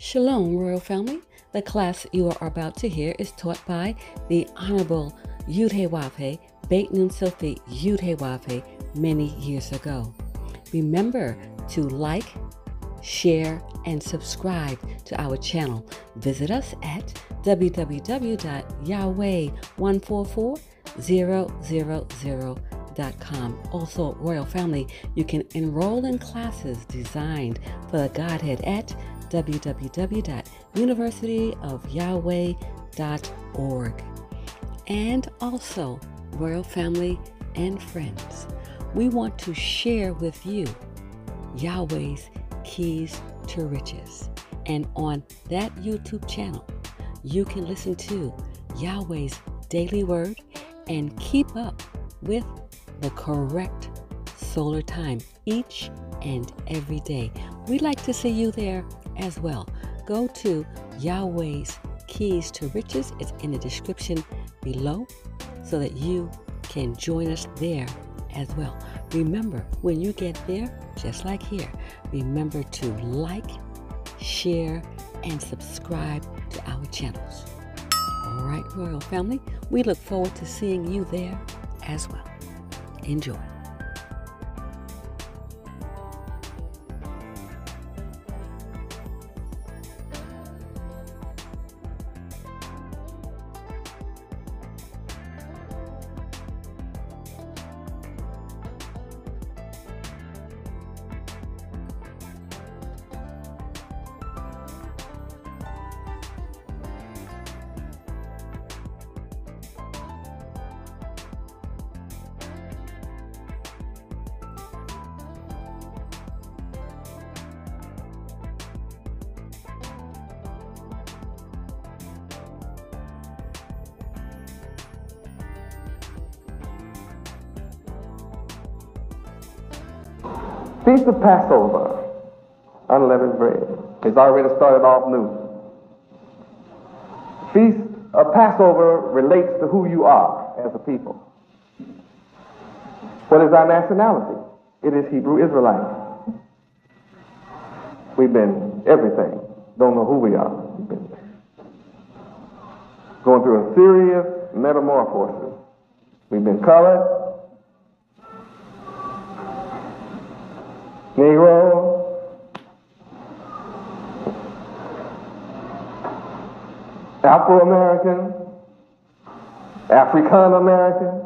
Shalom, Royal Family. The class you are about to hear is taught by the Honorable Yahweh, Beit Nun Sophie Yahweh, many years ago. Remember to like, share, and subscribe to our channel. Visit us at www.yahweh144000.com. Also, Royal Family, you can enroll in classes designed for the Godhead at www.universityofyahweh.org. And also, Royal Family and friends, we want to share with you Yahweh's Keys to Riches. And on that YouTube channel, you can listen to Yahweh's daily word and keep up with the correct solar time each and every day. We'd like to see you there as well. Go to Yahweh's Keys to Riches. It's in the description below so that you can join us there as well. Remember, when you get there, just like here, remember to like, share, and subscribe to our channels. All right, Royal Family, we look forward to seeing you there as well. Enjoy. Feast of Passover, unleavened bread. It's already started off new. Feast of Passover relates to who you are as a people. What is our nationality? It is Hebrew Israelite. We've been everything. Don't know who we are. We've been going through a serious metamorphosis. We've been colored, Negro, Afro-American, African-American.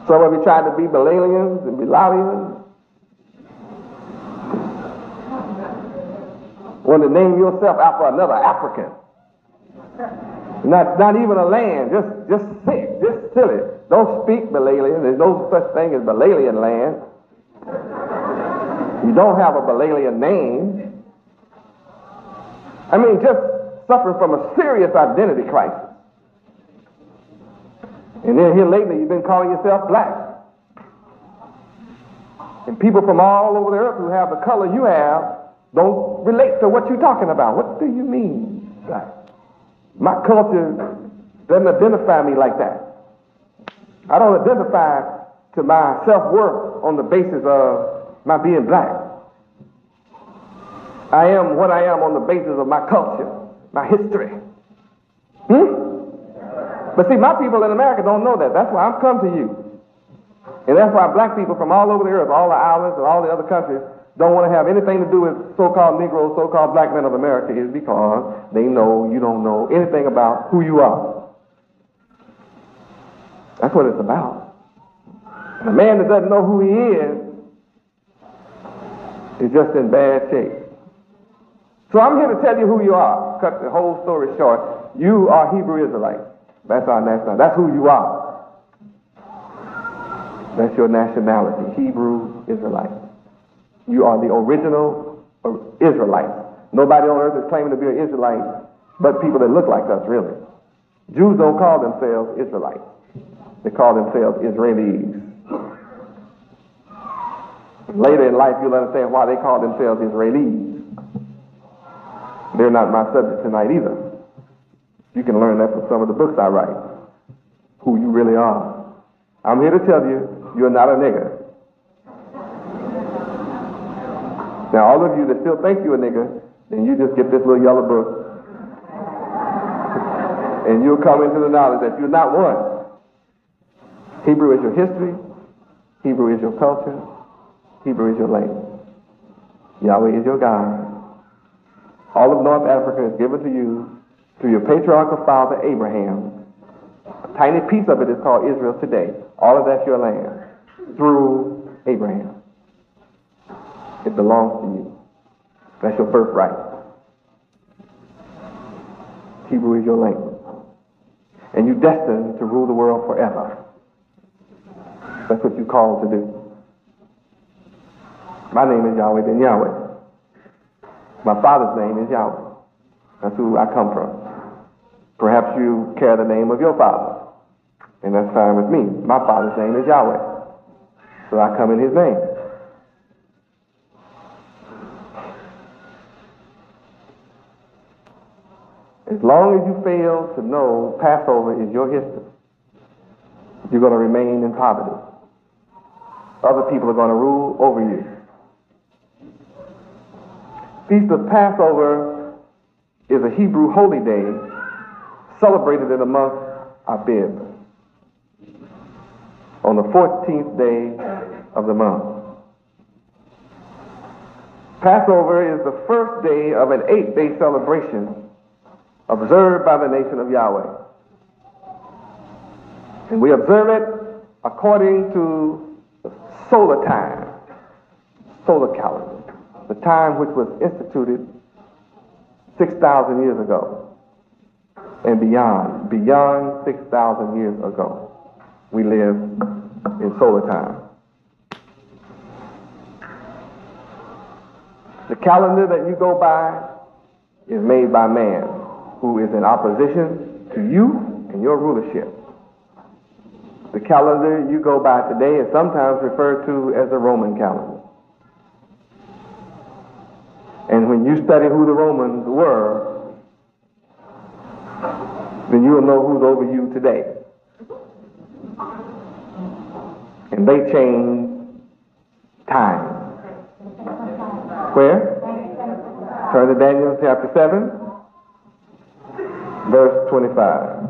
Some of you tried to be Belalians and Belalians. Want to name yourself after another African. Not even a land, just sick, just silly. Don't speak Belalian. There's no such thing as Belalian land. You don't have a Belalian name. I mean, just suffering from a serious identity crisis. And then here lately, you've been calling yourself black. And people from all over the earth who have the color you have don't relate to what you're talking about. What do you mean, black? My culture doesn't identify me like that. I don't identify to my self-worth on the basis of my being black. I am what I am on the basis of my culture, my history. But see, my people in America don't know that. That's why I've come to you. And that's why black people from all over the earth, all the islands and all the other countries, don't want to have anything to do with so-called Negroes, so-called black men of America, is because they know you don't know anything about who you are. That's what it's about. And a man that doesn't know who he is just in bad shape. So I'm here to tell you who you are. Cut the whole story short. You are Hebrew Israelites. That's our nationality. That's who you are. That's your nationality, Hebrew Israelite. You are the original Israelites. Nobody on earth is claiming to be an Israelite but people that look like us, really. Jews don't call themselves Israelites. They call themselves Israelis. Later in life, you'll understand why they call themselves Israelis. They're not my subject tonight either. You can learn that from some of the books I write, who you really are. I'm here to tell you, you're not a nigger. Now, all of you that still think you're a nigger, then you just get this little yellow book, and you'll come into the knowledge that you're not one. Hebrew is your history. Hebrew is your culture. Hebrew is your language. Yahweh is your God. All of North Africa is given to you through your patriarchal father Abraham. A tiny piece of it is called Israel today. All of that's your land through Abraham. It belongs to you. That's your birthright. Hebrew is your language. And you're destined to rule the world forever. That's what you're called to do. My name is Yahweh ben Yahweh. My father's name is Yahweh. That's who I come from. Perhaps you carry the name of your father, and that's fine with me. My father's name is Yahweh, so I come in his name. As long as you fail to know Passover is your history, you're going to remain in poverty. Other people are going to rule over you. Feast of Passover is a Hebrew holy day celebrated in the month Abib on the 14th day of the month. Passover is the first day of an 8-day celebration observed by the nation of Yahweh. And we observe it according to the solar time, solar calendar, the time which was instituted 6,000 years ago and beyond 6,000 years ago. We live in solar time. The calendar that you go by is made by man, who is in opposition to you and your rulership. The calendar you go by today is sometimes referred to as the Roman calendar. And when you study who the Romans were, then you'll know who's over you today. And they change time. Where? Turn to Daniel chapter 7, verse 25.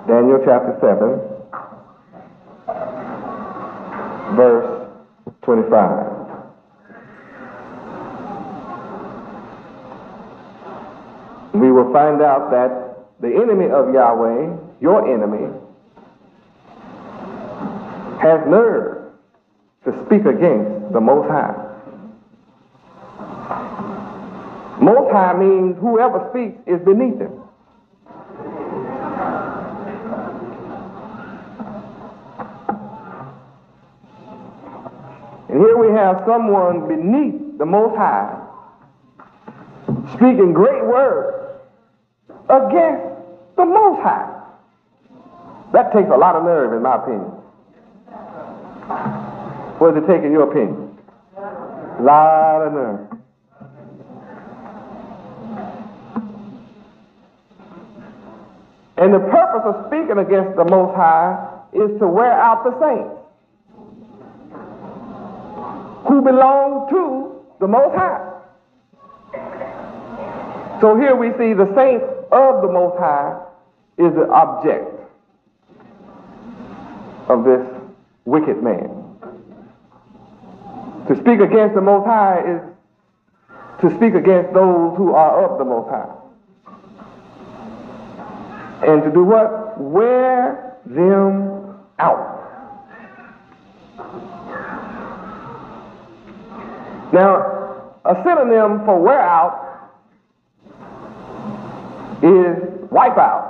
Daniel chapter 7, verse 25. We will find out that the enemy of Yahweh, your enemy, has nerve to speak against the Most High. Most High means whoever speaks is beneath him. And here we have someone beneath the Most High speaking great words against the Most High. That takes a lot of nerve, in my opinion. What does it take in your opinion? A lot of nerve. And the purpose of speaking against the Most High is to wear out the saints who belong to the Most High. So here we see the saints of the Most High is the object of this wicked man. To speak against the Most High is to speak against those who are of the Most High. And to do what? Wear them out. Now, a synonym for wear out is wipe out.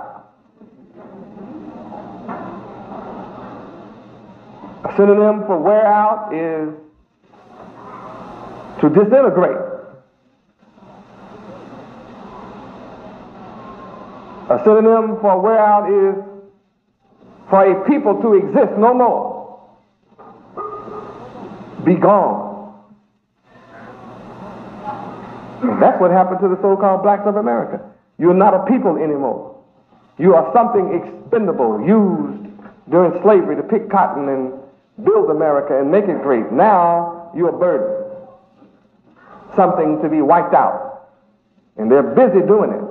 A synonym for wear out is to disintegrate. A synonym for wear out is for a people to exist no more. Be gone. And that's what happened to the so-called blacks of America. You're not a people anymore. You are something expendable, used during slavery to pick cotton and build America and make it great. Now you're a burden, something to be wiped out. And they're busy doing it.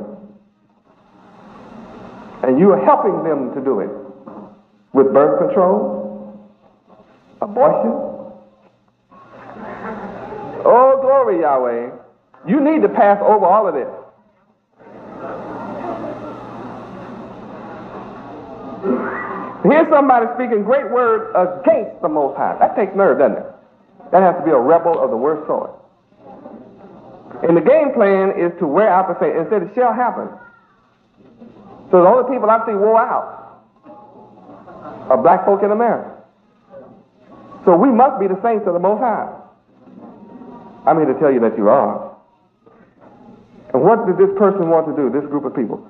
And you are helping them to do it with birth control, abortion. Oh, glory, Yahweh. You need to pass over all of this. Here's somebody speaking great words against the Most High. That takes nerve, doesn't it? That has to be a rebel of the worst sort. And the game plan is to wear out the saints and say it shall happen. So the only people I see wore out are black folk in America. So we must be the saints of the Most High. I'm here to tell you that you are. And what did this person want to do, this group of people?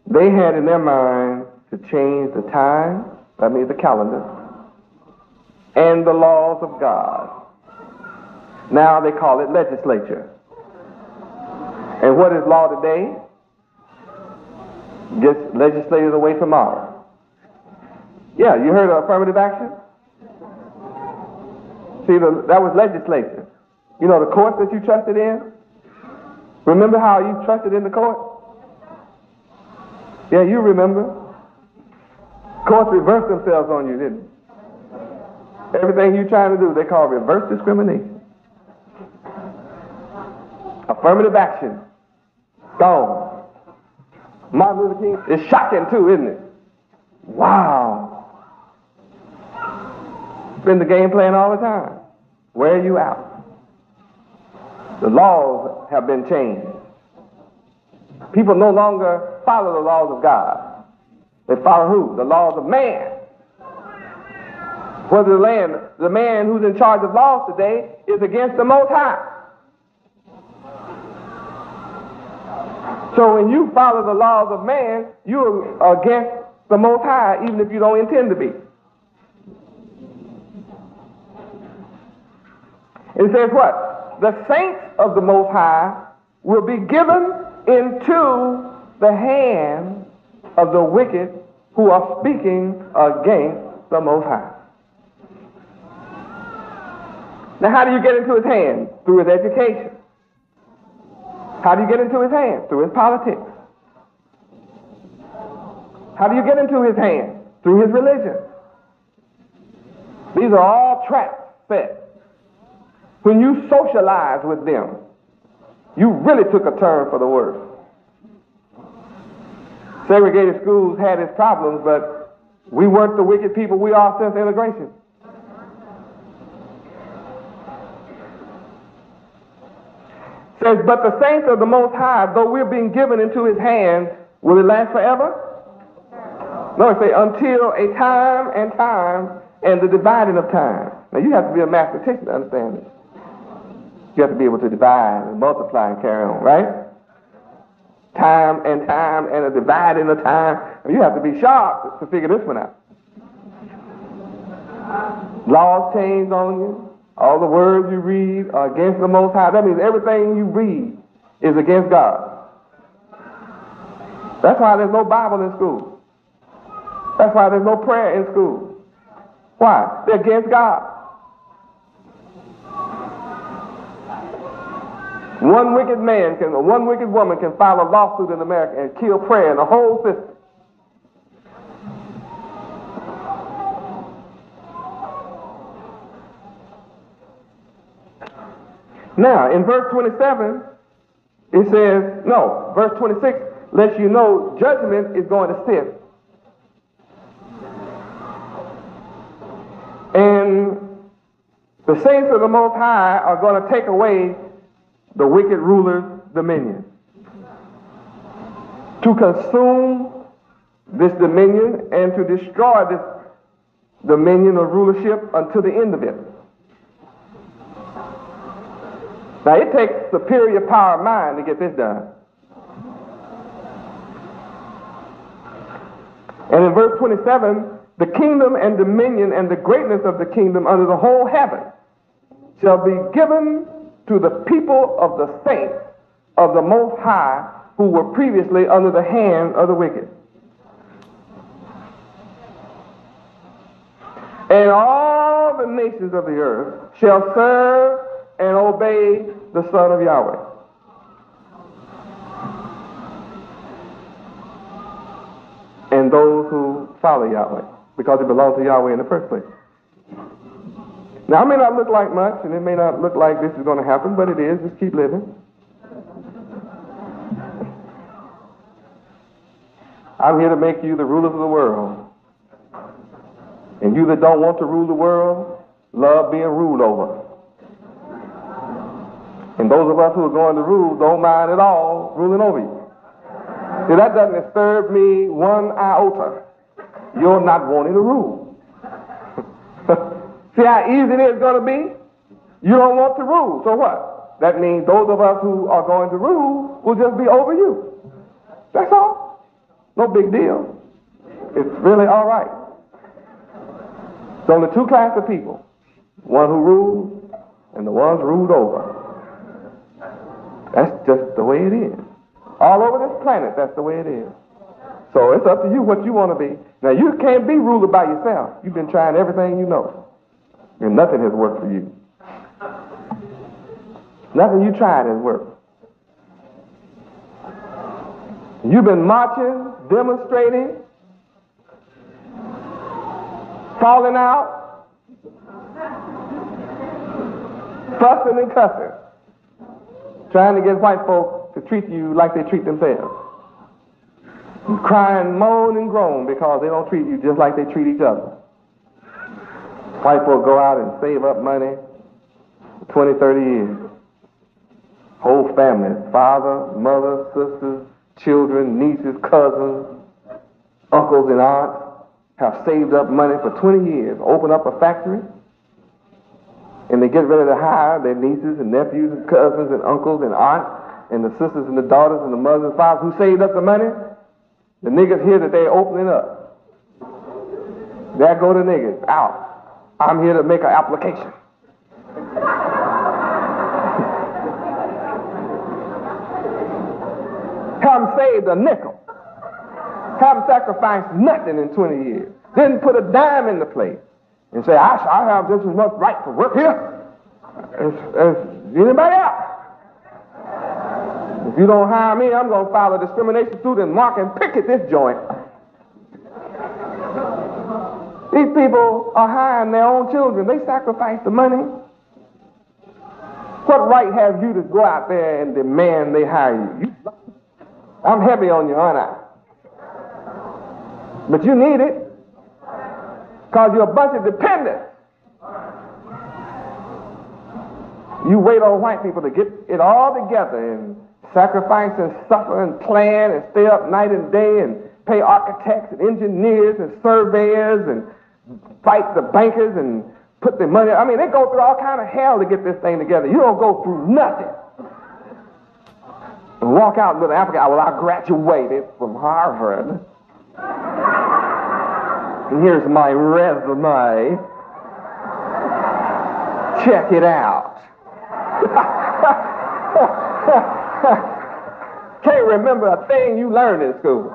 They had in their mind to change the time, that means the calendar, and the laws of God. Now they call it legislature. And what is law today? Gets legislated away tomorrow. Yeah, you heard of affirmative action? See, that was legislature. You know, the courts that you trusted in? Remember how you trusted in the court? Yeah, you remember. Courts reversed themselves on you, didn't they? Everything you're trying to do, they call reverse discrimination. Affirmative action. Gone. Martin Luther King. It's shocking too, isn't it? Wow. It's been the game plan all the time. Where are you out? The laws have been changed. People no longer follow the laws of God. They follow who? The laws of man. Whether the man who's in charge of laws today is against the Most High. So when you follow the laws of man, you're against the Most High, even if you don't intend to be. It says what? The saints of the Most High will be given into the hand of the wicked who are speaking against the Most High. Now, how do you get into his hand? Through his education. How do you get into his hand? Through his politics. How do you get into his hand? Through his religion. These are all traps set. When you socialize with them, you really took a turn for the worse. Segregated schools had its problems, but we weren't the wicked people we are since integration. Says, but the saints of the Most High, though we're being given into his hand, will it last forever? No, it says until a time and the dividing of time. Now you have to be a mathematician to understand this. You have to be able to divide and multiply and carry on, right? Time and a dividing of time. And you have to be sharp to figure this one out. Laws change on you. All the words you read are against the Most High. That means everything you read is against God. That's why there's no Bible in school. That's why there's no prayer in school. Why? They're against God. One wicked woman can file a lawsuit in America and kill prayer in the whole system. Now, in verse 27, it says, no, verse 26 lets you know judgment is going to sit. And the saints of the Most High are going to take away the wicked ruler's dominion. To consume this dominion and to destroy this dominion or rulership until the end of it. Now, it takes superior power of mind to get this done. And in verse 27, the kingdom and dominion and the greatness of the kingdom under the whole heaven shall be given to the people of the saints of the Most High who were previously under the hand of the wicked. And all the nations of the earth shall serve and obey the Son of Yahweh. And those who follow Yahweh, because it belongs to Yahweh in the first place. Now, it may not look like much, and it may not look like this is going to happen, but it is. Just keep living. I'm here to make you the rulers of the world. And you that don't want to rule the world, love being ruled over. And those of us who are going to rule don't mind at all ruling over you. See, that doesn't disturb me one iota. You're not wanting to rule. See how easy it is going to be? You don't want to rule, so what? That means those of us who are going to rule will just be over you. That's all. No big deal. It's really all right. There's only two classes of people. One who rules and the ones ruled over. That's just the way it is. All over this planet, that's the way it is. So it's up to you what you want to be. Now, you can't be ruler by yourself. You've been trying everything you know, and nothing has worked for you. Nothing you tried has worked. You've been marching, demonstrating, falling out, fussing and cussing, trying to get white folks to treat you like they treat themselves. Crying, moan, and groan because they don't treat you just like they treat each other. White folks go out and save up money for 20, 30 years. Whole families, father, mother, sisters, children, nieces, cousins, uncles, and aunts have saved up money for 20 years, open up a factory, and they get ready to hire their nieces and nephews and cousins and uncles and aunts and the sisters and the daughters and the mothers and fathers who saved up the money. The niggas hear that they're opening up. There go the niggas, out. I'm here to make an application. Haven't saved a nickel. Haven't sacrificed nothing in 20 years. Didn't put a dime in the plate. And say, I have just as much right to work here as anybody else. If you don't hire me, I'm going to file a discrimination suit and mark and picket this joint. These people are hiring their own children. They sacrifice the money. What right have you to go out there and demand they hire you? I'm heavy on you, aren't I? But you need it because you're a bunch of dependents. You wait on white people to get it all together and sacrifice and suffer and plan and stay up night and day and pay architects and engineers and surveyors and fight the bankers and put their money. I mean, they go through all kind of hell to get this thing together. You don't go through nothing. And walk out with an applicant. Well, I graduated from Harvard. And here's my resume. Check it out. Can't remember a thing you learned in school.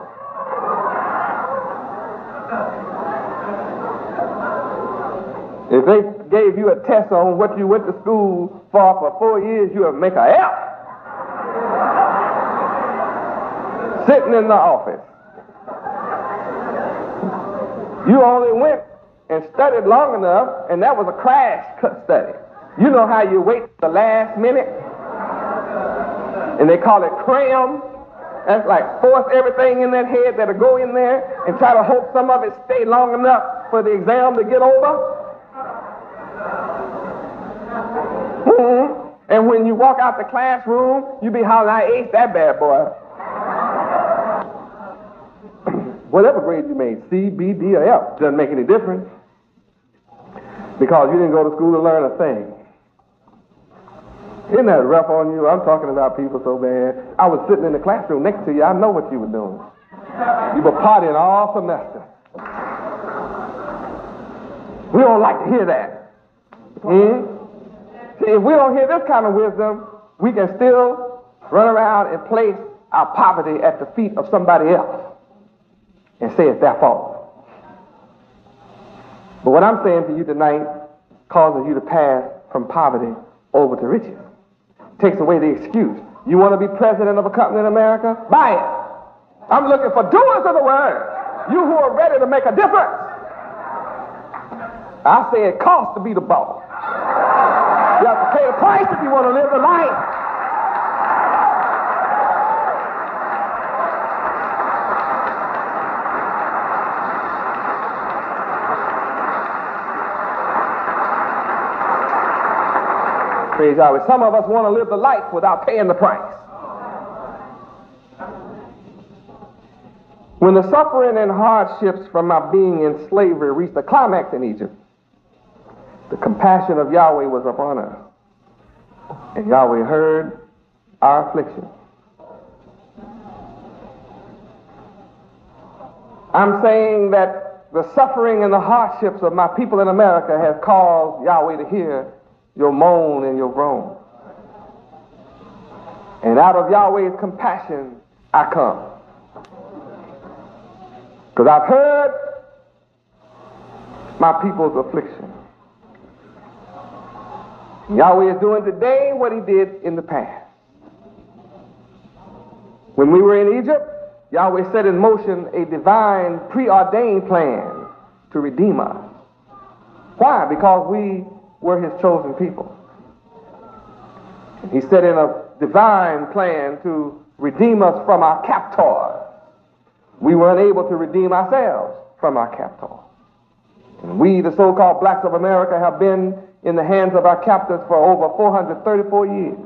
If they gave you a test on what you went to school for 4 years, you would make a F. Sitting in the office. You only went and studied long enough, and that was a crash study. You know how you wait the last minute? And they call it cram. That's like force everything in that head that'll go in there and try to hope some of it stay long enough for the exam to get over. And when you walk out the classroom, you be hollering, I aced that bad boy. Whatever grade you made, C, B, D, or F, doesn't make any difference because you didn't go to school to learn a thing. Isn't that rough on you? I'm talking about people so bad. I was sitting in the classroom next to you. I know what you were doing. You were partying all semester. We don't like to hear that. See, if we don't hear this kind of wisdom, we can still run around and place our poverty at the feet of somebody else and say it's their fault. But what I'm saying to you tonight causes you to pass from poverty over to riches. Takes away the excuse. You want to be president of a company in America? Buy it. I'm looking for doers of the word. You who are ready to make a difference. I say it costs to be the boss. You have to pay the price if you want to live the life. Praise Yahweh. Some of us want to live the life without paying the price. When the suffering and hardships from my being in slavery reached the climax in Egypt, the compassion of Yahweh was upon us. And Yahweh heard our affliction. I'm saying that the suffering and the hardships of my people in America has caused Yahweh to hear your moan and your groan. And out of Yahweh's compassion, I come. Because I've heard my people's affliction. Yahweh is doing today what he did in the past. When we were in Egypt, Yahweh set in motion a divine preordained plan to redeem us. Why? Because we were his chosen people. He set in a divine plan to redeem us from our captors. We were unable to redeem ourselves from our captors. And we, the so-called blacks of America, have been in the hands of our captors for over 434 years.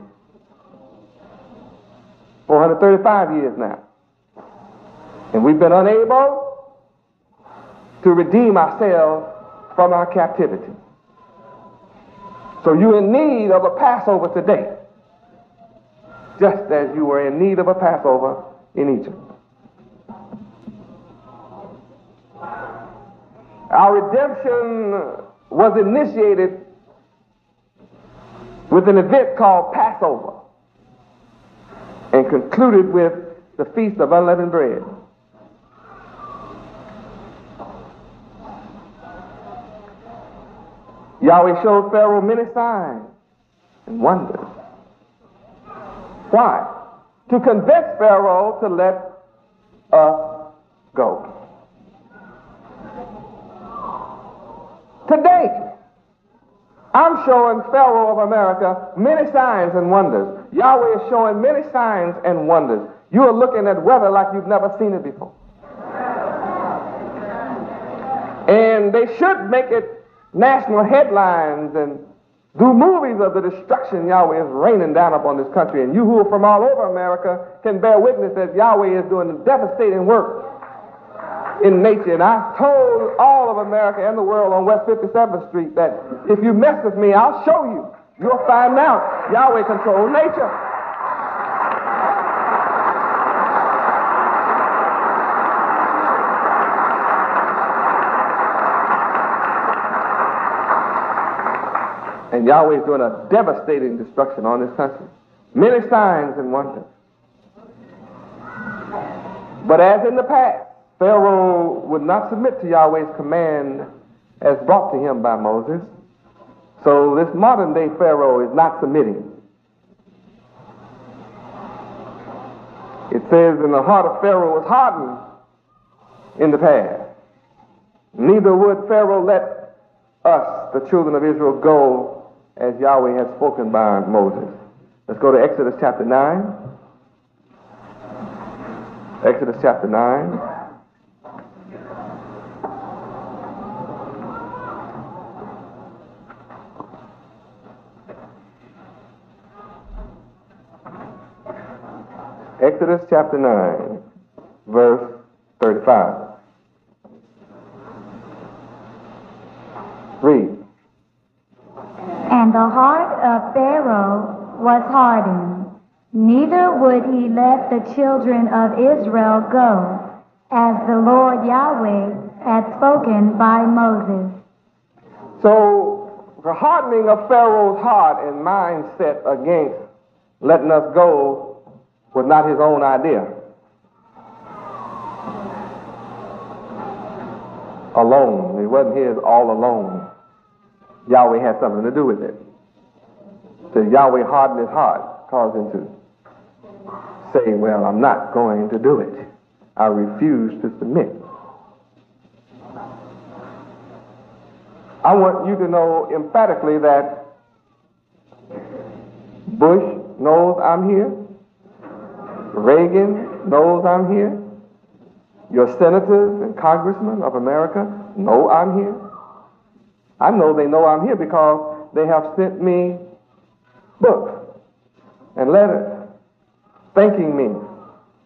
435 years now. And we've been unable to redeem ourselves from our captivity. So you're in need of a Passover today, just as you were in need of a Passover in Egypt. Our redemption was initiated with an event called Passover and concluded with the Feast of Unleavened Bread. Yahweh showed Pharaoh many signs and wonders. Why? To convince Pharaoh to let us go. Today, I'm showing Pharaoh of America many signs and wonders. Yahweh is showing many signs and wonders. You are looking at weather like you've never seen it before. And they should make it national headlines and do movies of the destruction Yahweh is raining down upon this country. And you who are from all over America can bear witness that Yahweh is doing a devastating work in nature. And I told all of America and the world on West 57th Street that if you mess with me, I'll show you. You'll find out Yahweh controls nature. And Yahweh is doing a devastating destruction on this country. Many signs and wonders. But as in the past, Pharaoh would not submit to Yahweh's command as brought to him by Moses. So this modern day Pharaoh is not submitting. It says, and the heart of Pharaoh was hardened in the past. Neither would Pharaoh let us, the children of Israel, go as Yahweh had spoken by Moses. Let's go to Exodus chapter 9. Exodus chapter 9. Exodus chapter 9, verse 35. Read. And the heart of Pharaoh was hardened, neither would he let the children of Israel go, as the Lord Yahweh had spoken by Moses. So, the hardening of Pharaoh's heart and mindset against letting us go was not his own idea alone. It wasn't his all alone. Yahweh had something to do with it. So Yahweh hardened his heart, caused him to say, well, I'm not going to do it. I refuse to submit. I want you to know emphatically that Bush knows I'm here. Reagan knows I'm here. Your senators and congressmen of America know I'm here. I know they know I'm here because they have sent me books and letters thanking me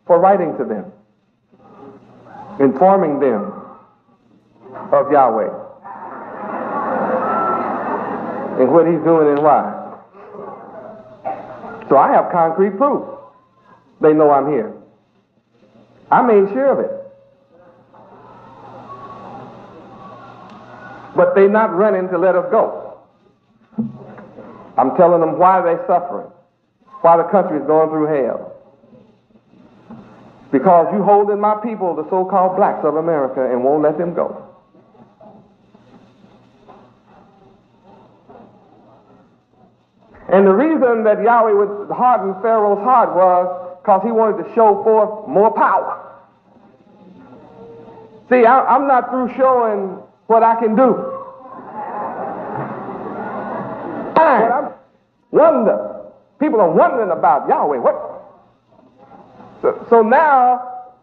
for writing to them, informing them of Yahweh and what he's doing and why. So I have concrete proof. They know I'm here. I made sure of it. But they're not running to let us go. I'm telling them why they're suffering, why the country is going through hell. Because you holding my people, the so-called blacks of America, and won't let them go. And the reason that Yahweh would harden Pharaoh's heart was because he wanted to show forth more power. See, I'm not through showing what I can do. But I'm wonder. People are wondering about Yahweh. What? So now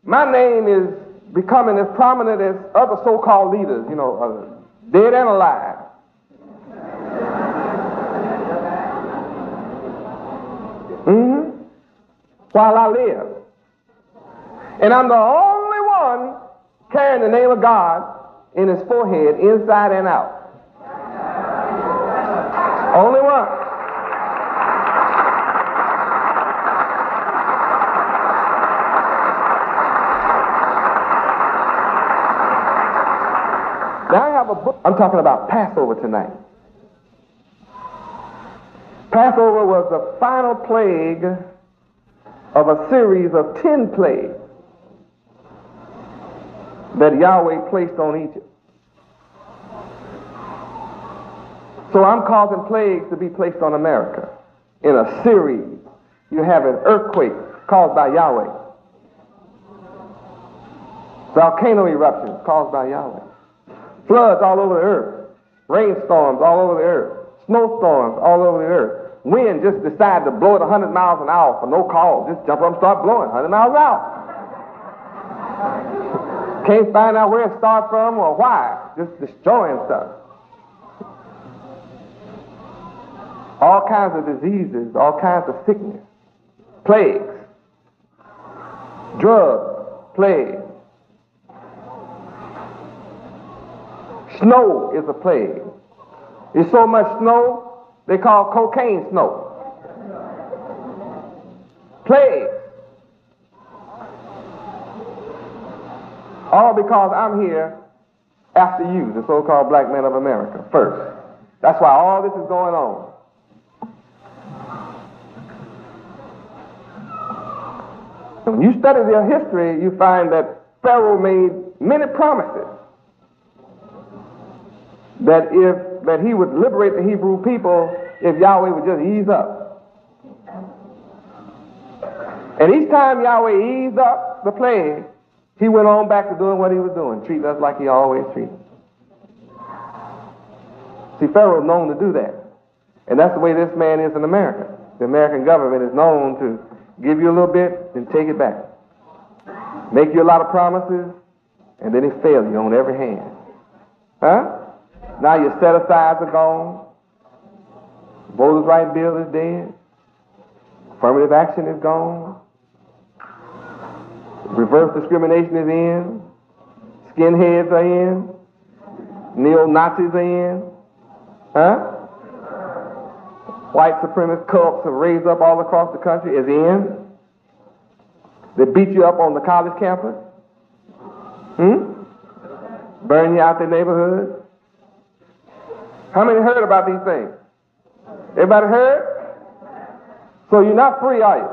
my name is becoming as prominent as other so-called leaders, dead and alive. While I live. And I'm the only one carrying the name of God in his forehead, inside and out. Only one. Now I have a book. I'm talking about Passover tonight. Passover was the final plague of a series of 10 plagues that Yahweh placed on Egypt. So I'm causing plagues to be placed on America in a series. You have an earthquake caused by Yahweh. Volcano eruptions caused by Yahweh. Floods all over the earth. Rainstorms all over the earth. Snowstorms all over the earth. Wind just decide to blow at 100 miles an hour for no cause. Just jump up and start blowing 100 miles an hour. Can't find out where it started from or why. Just destroying stuff. All kinds of diseases, all kinds of sickness. Plagues. Drugs. Plagues. Snow is a plague. There's so much snow, they call cocaine snow. Plagues. All because I'm here after you, the so-called black men of America, first. That's why all this is going on. And when you study their history, you find that Pharaoh made many promises that he would liberate the Hebrew people if Yahweh would just ease up. And each time Yahweh eased up the plague, he went on back to doing what he was doing, treating us like he always treated. See, Pharaoh's known to do that. And that's the way this man is in America. The American government is known to give you a little bit and take it back. Make you a lot of promises, and then it fails you on every hand. Huh? Now your set-asides are gone. Voters' right bill is dead. Affirmative action is gone. Reverse discrimination is in. Skinheads are in. Neo-Nazis are in. Huh? White supremacist cults have raised up all across the country is in. They beat you up on the college campus. Burn you out their neighborhood. How many heard about these things? Everybody heard? So you're not free, are you?